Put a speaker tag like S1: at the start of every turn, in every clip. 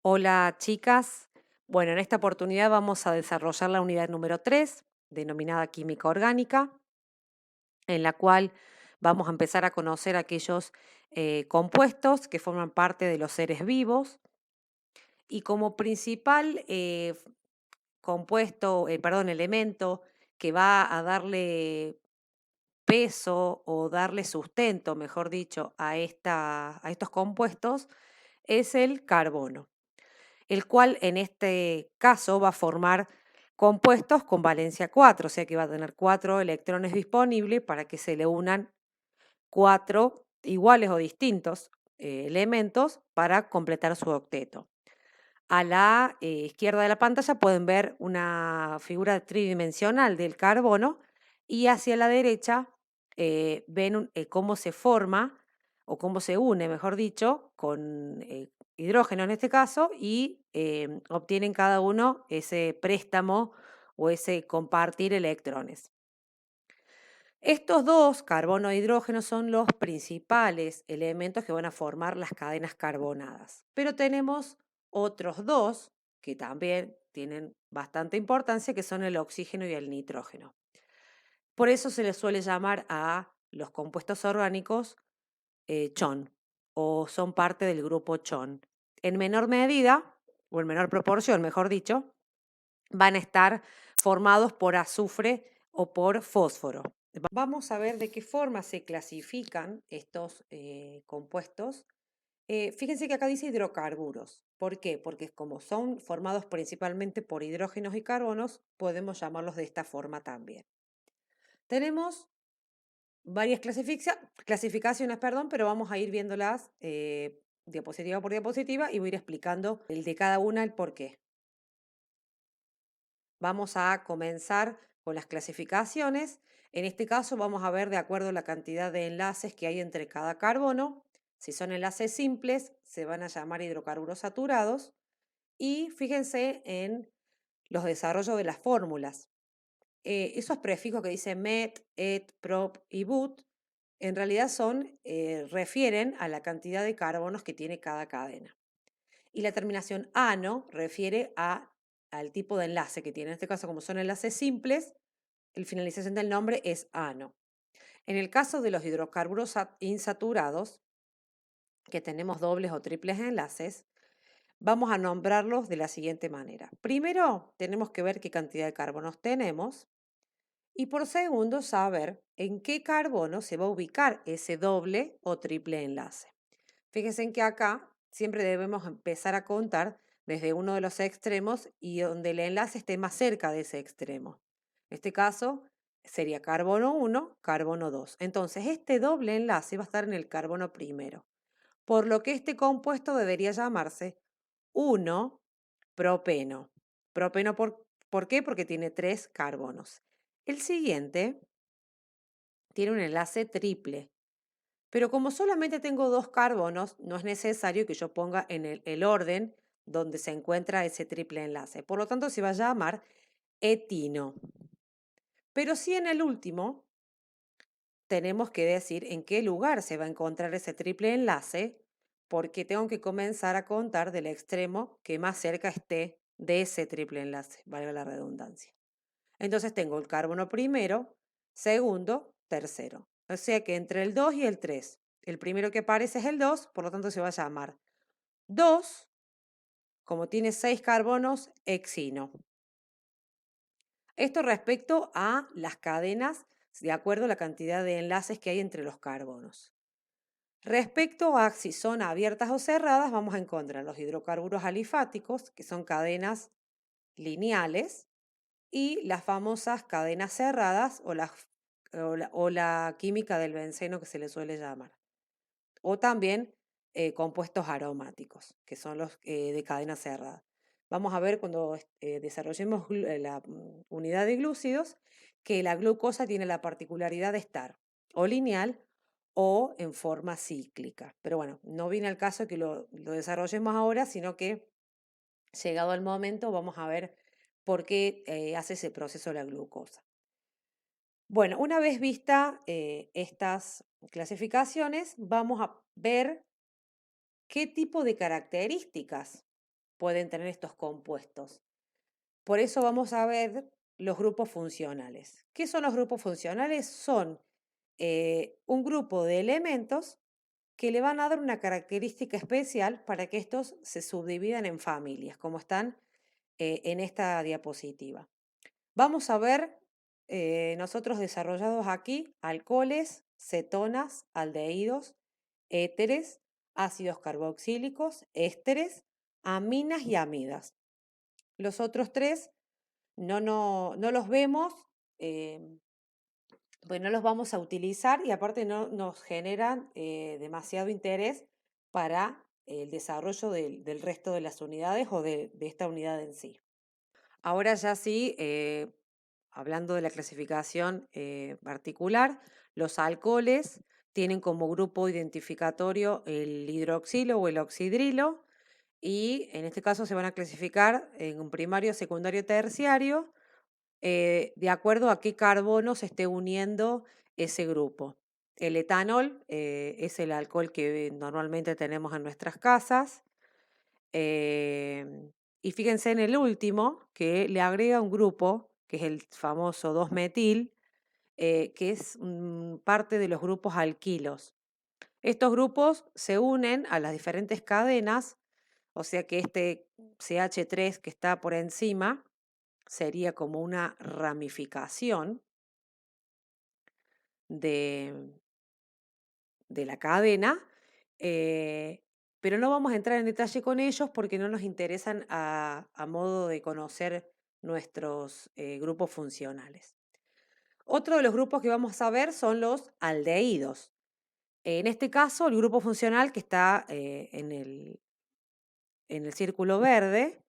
S1: Hola chicas, bueno, en esta oportunidad vamos a desarrollar la unidad número 3, denominada química orgánica, en la cual vamos a empezar a conocer aquellos compuestos que forman parte de los seres vivos y como principal elemento que va a darle peso o darle sustento, mejor dicho, a estos compuestos es el carbono, el cual en este caso va a formar compuestos con valencia 4, o sea que va a tener 4 electrones disponibles para que se le unan 4 iguales o distintos elementos para completar su octeto. A la izquierda de la pantalla pueden ver una figura tridimensional del carbono y hacia la derecha ven cómo se forma o cómo se une, mejor dicho, con hidrógeno en este caso y obtienen cada uno ese préstamo o ese compartir electrones. Estos dos, carbono e hidrógeno, son los principales elementos que van a formar las cadenas carbonadas. Pero tenemos otros dos que también tienen bastante importancia, que son el oxígeno y el nitrógeno. Por eso se les suele llamar a los compuestos orgánicos CHON o son parte del grupo CHON. En menor medida, o en menor proporción, mejor dicho, van a estar formados por azufre o por fósforo. Vamos a ver de qué forma se clasifican estos compuestos. Fíjense que acá dice hidrocarburos. ¿Por qué? Porque como son formados principalmente por hidrógenos y carbonos, podemos llamarlos de esta forma también. Tenemos varias clasificaciones, perdón, pero vamos a ir viéndolas diapositiva por diapositiva y voy a ir explicando el de cada una el por qué. Vamos a comenzar con las clasificaciones. En este caso vamos a ver de acuerdo a la cantidad de enlaces que hay entre cada carbono. Si son enlaces simples, se van a llamar hidrocarburos saturados. Y fíjense en los desarrollos de las fórmulas. Esos prefijos que dicen met, et, prop y but, en realidad refieren a la cantidad de carbonos que tiene cada cadena. Y la terminación ano refiere al tipo de enlace que tiene. En este caso, como son enlaces simples, la finalización del nombre es ano. En el caso de los hidrocarburos insaturados, que tenemos dobles o triples enlaces, vamos a nombrarlos de la siguiente manera. Primero, tenemos que ver qué cantidad de carbonos tenemos y por segundo, saber en qué carbono se va a ubicar ese doble o triple enlace. Fíjense en que acá siempre debemos empezar a contar desde uno de los extremos y donde el enlace esté más cerca de ese extremo. En este caso sería carbono 1, carbono 2. Entonces este doble enlace va a estar en el carbono primero, por lo que este compuesto debería llamarse 1-propeno. Propeno, ¿por qué? Porque tiene 3 carbonos. El siguiente tiene un enlace triple. Pero como solamente tengo 2 carbonos, no es necesario que yo ponga en el orden donde se encuentra ese triple enlace. Por lo tanto, se va a llamar etino. Pero sí en el último tenemos que decir en qué lugar se va a encontrar ese triple enlace, porque tengo que comenzar a contar del extremo que más cerca esté de ese triple enlace, valga la redundancia. Entonces tengo el carbono primero, segundo, tercero. O sea que entre el 2 y el 3, el primero que aparece es el 2, por lo tanto se va a llamar 2, como tiene 6 carbonos, hexino. Esto respecto a las cadenas, de acuerdo a la cantidad de enlaces que hay entre los carbonos. Respecto a si son abiertas o cerradas, vamos a encontrar los hidrocarburos alifáticos, que son cadenas lineales, y las famosas cadenas cerradas o la química del benceno que se le suele llamar. O también compuestos aromáticos, que son los de cadena cerrada. Vamos a ver cuando desarrollemos la unidad de glúcidos que la glucosa tiene la particularidad de estar o lineal o en forma cíclica. Pero bueno, no viene al caso que lo desarrollemos ahora, sino que llegado el momento vamos a ver por qué hace ese proceso la glucosa. Bueno, una vez vista estas clasificaciones, vamos a ver qué tipo de características pueden tener estos compuestos. Por eso vamos a ver los grupos funcionales. ¿Qué son los grupos funcionales? Son un grupo de elementos que le van a dar una característica especial para que estos se subdividan en familias, como están en esta diapositiva. Vamos a ver nosotros desarrollados aquí alcoholes, cetonas, aldehídos, éteres, ácidos carboxílicos, ésteres, aminas y amidas. Los otros tres no los vemos, eh, pues no los vamos a utilizar y aparte no nos generan demasiado interés para el desarrollo del resto de las unidades o de esta unidad en sí. Ahora ya sí, hablando de la clasificación particular, los alcoholes tienen como grupo identificatorio el hidroxilo o el oxidrilo y en este caso se van a clasificar en un primario, secundario, terciario, de acuerdo a qué carbono se esté uniendo ese grupo. El etanol es el alcohol que normalmente tenemos en nuestras casas. Y fíjense en el último, que le agrega un grupo, que es el famoso 2-metil, que es parte de los grupos alquilos. Estos grupos se unen a las diferentes cadenas, o sea que este CH3 que está por encima sería como una ramificación de, de la cadena, eh, pero no vamos a entrar en detalle con ellos porque no nos interesan a modo de conocer nuestros grupos funcionales. Otro de los grupos que vamos a ver son los aldehídos. En este caso, el grupo funcional que está en el círculo verde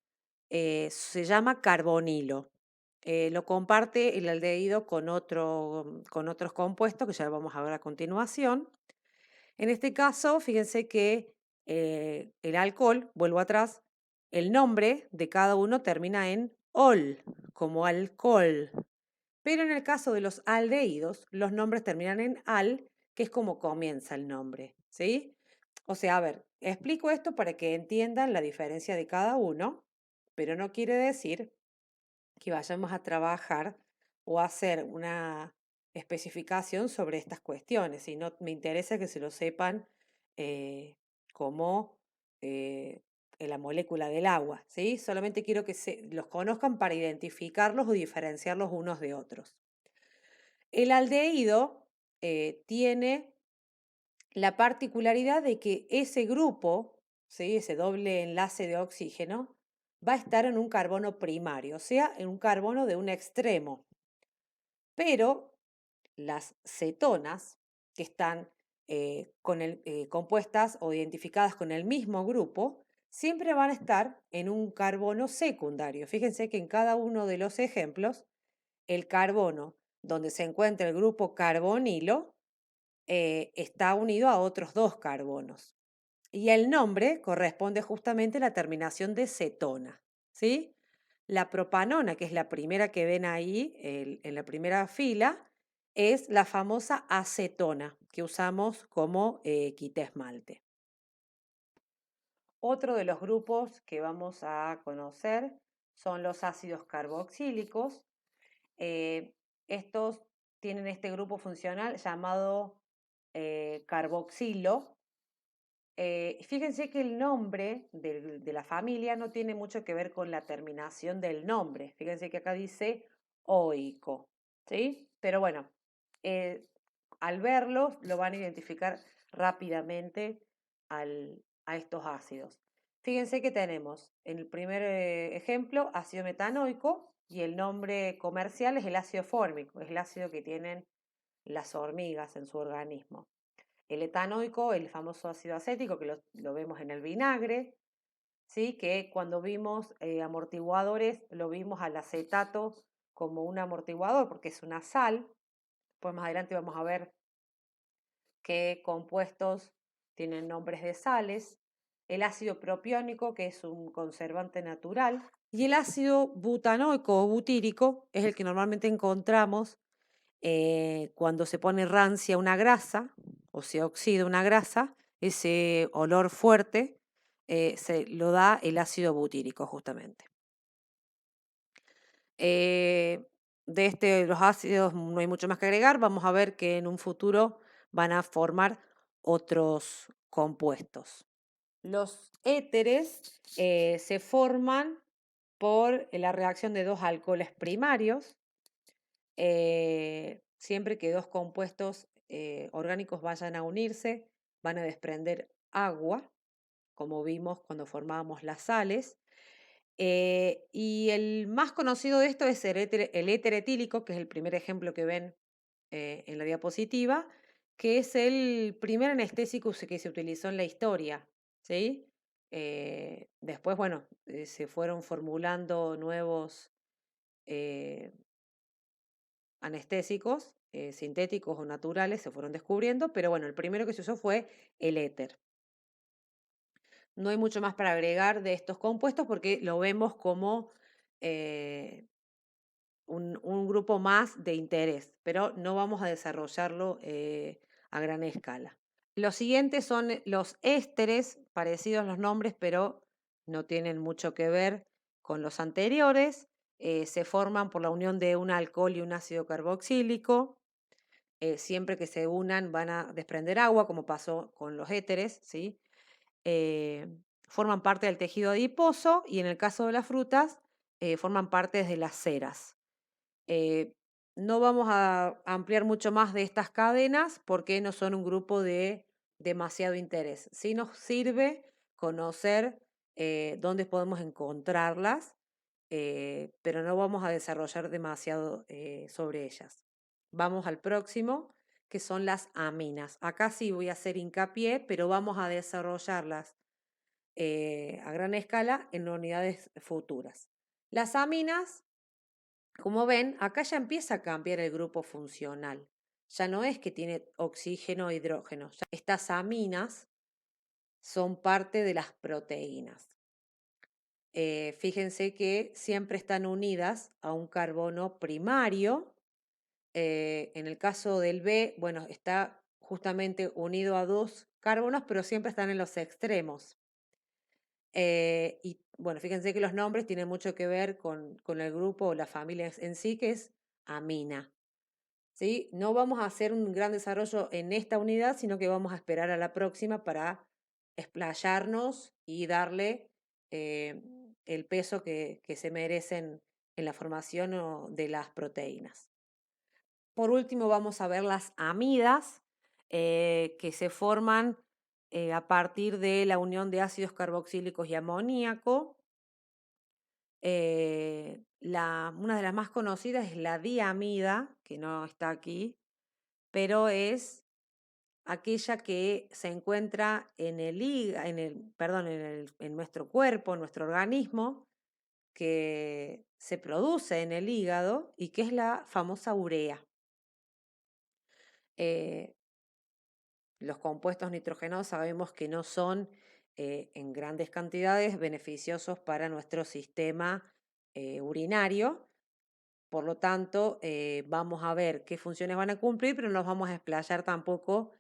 S1: se llama carbonilo. Lo comparte el aldehído con otros compuestos que ya vamos a ver a continuación. En este caso, fíjense que el alcohol, vuelvo atrás, el nombre de cada uno termina en ol, como alcohol. Pero en el caso de los aldehídos, los nombres terminan en al, que es como comienza el nombre, ¿sí? O sea, a ver, explico esto para que entiendan la diferencia de cada uno, pero no quiere decir que vayamos a trabajar o a hacer una especificación sobre estas cuestiones, sino me interesa que se lo sepan como en la molécula del agua, ¿sí? Solamente quiero que los conozcan para identificarlos o diferenciarlos unos de otros. El aldehído tiene la particularidad de que ese grupo, ¿sí? Ese doble enlace de oxígeno, va a estar en un carbono primario, o sea, en un carbono de un extremo. Pero las cetonas, que están compuestas o identificadas con el mismo grupo, siempre van a estar en un carbono secundario. Fíjense que en cada uno de los ejemplos, el carbono donde se encuentra el grupo carbonilo está unido a otros dos carbonos. Y el nombre corresponde justamente a la terminación de cetona, ¿sí? La propanona, que es la primera que ven ahí en la primera fila, es la famosa acetona que usamos como quitaesmalte. Otro de los grupos que vamos a conocer son los ácidos carboxílicos. Estos tienen este grupo funcional llamado carboxilo. Fíjense que el nombre de la familia no tiene mucho que ver con la terminación del nombre. Fíjense que acá dice oico, ¿sí? Pero bueno, eh, al verlos lo van a identificar rápidamente a estos ácidos. Fíjense que tenemos en el primer ejemplo ácido metanoico y el nombre comercial es el ácido fórmico, es el ácido que tienen las hormigas en su organismo. El etanoico, el famoso ácido acético, que lo vemos en el vinagre, ¿sí? Que cuando vimos amortiguadores, lo vimos al acetato como un amortiguador, porque es una sal. Pues más adelante vamos a ver qué compuestos tienen nombres de sales. El ácido propiónico, que es un conservante natural. Y el ácido butanoico o butírico es el que normalmente encontramos cuando se pone rancia una grasa o se oxida una grasa, ese olor fuerte se lo da el ácido butírico justamente. De los ácidos no hay mucho más que agregar. Vamos a ver que en un futuro van a formar otros compuestos. Los éteres se forman por la reacción de dos alcoholes primarios. Siempre que dos compuestos orgánicos vayan a unirse, van a desprender agua, como vimos cuando formábamos las sales. Y el más conocido de esto es el éter etílico, que es el primer ejemplo que ven en la diapositiva, que es el primer anestésico que se utilizó en la historia, ¿sí? Después, bueno, se fueron formulando nuevos eh, anestésicos, sintéticos o naturales, se fueron descubriendo, pero bueno, el primero que se usó fue el éter. No hay mucho más para agregar de estos compuestos porque lo vemos como eh, un grupo más de interés, pero no vamos a desarrollarlo a gran escala. Los siguientes son los ésteres, parecidos los nombres, pero no tienen mucho que ver con los anteriores. Se forman por la unión de un alcohol y un ácido carboxílico. Siempre que se unan van a desprender agua, como pasó con los éteres, ¿sí? eh, forman parte del tejido adiposo y en el caso de las frutas forman parte de las ceras. Eh, no vamos a ampliar mucho más de estas cadenas porque no son un grupo de demasiado interés. Sí nos sirve conocer dónde podemos encontrarlas, pero no vamos a desarrollar demasiado sobre ellas. Vamos al próximo, que son las aminas. Acá sí voy a hacer hincapié, pero vamos a desarrollarlas a gran escala en unidades futuras. Las aminas, como ven, acá ya empieza a cambiar el grupo funcional. Ya no es que tiene oxígeno e hidrógeno. Estas aminas son parte de las proteínas. Fíjense que siempre están unidas a un carbono primario. En el caso del B, bueno, está justamente unido a dos carbonos, pero siempre están en los extremos. Y bueno, fíjense que los nombres tienen mucho que ver con el grupo o la familia en sí, que es amina. ¿Sí? No vamos a hacer un gran desarrollo en esta unidad, sino que vamos a esperar a la próxima para explayarnos y darle eh, el peso que se merecen en la formación de las proteínas. Por último, vamos a ver las amidas, que se forman a partir de la unión de ácidos carboxílicos y amoníaco. Una de las más conocidas es la diamida, que no está aquí, pero es aquella que se encuentra en el perdón, en nuestro cuerpo, en nuestro organismo, que se produce en el hígado y que es la famosa urea. Eh, los compuestos nitrogenados sabemos que no son en grandes cantidades beneficiosos para nuestro sistema urinario. Por lo tanto, vamos a ver qué funciones van a cumplir, pero no nos vamos a explayar tampoco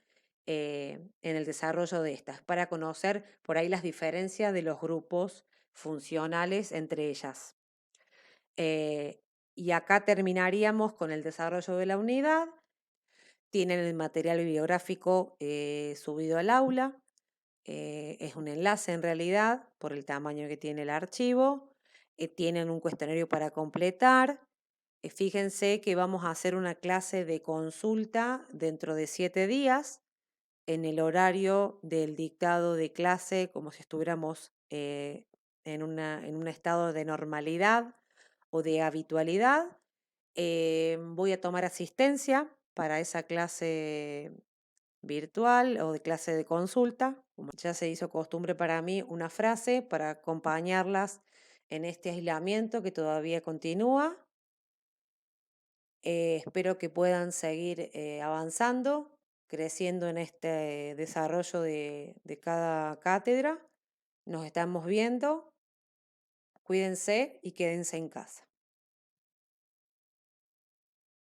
S1: en el desarrollo de estas, para conocer por ahí las diferencias de los grupos funcionales entre ellas. Y acá terminaríamos con el desarrollo de la unidad. Tienen el material bibliográfico subido al aula. Es un enlace en realidad por el tamaño que tiene el archivo. Tienen un cuestionario para completar. Fíjense que vamos a hacer una clase de consulta dentro de 7 días en el horario del dictado de clase, como si estuviéramos en un estado de normalidad o de habitualidad. Voy a tomar asistencia para esa clase virtual o de clase de consulta. Como ya se hizo costumbre para mí, una frase para acompañarlas en este aislamiento que todavía continúa. Espero que puedan seguir avanzando, creciendo en este desarrollo de cada cátedra. Nos estamos viendo. Cuídense y quédense en casa.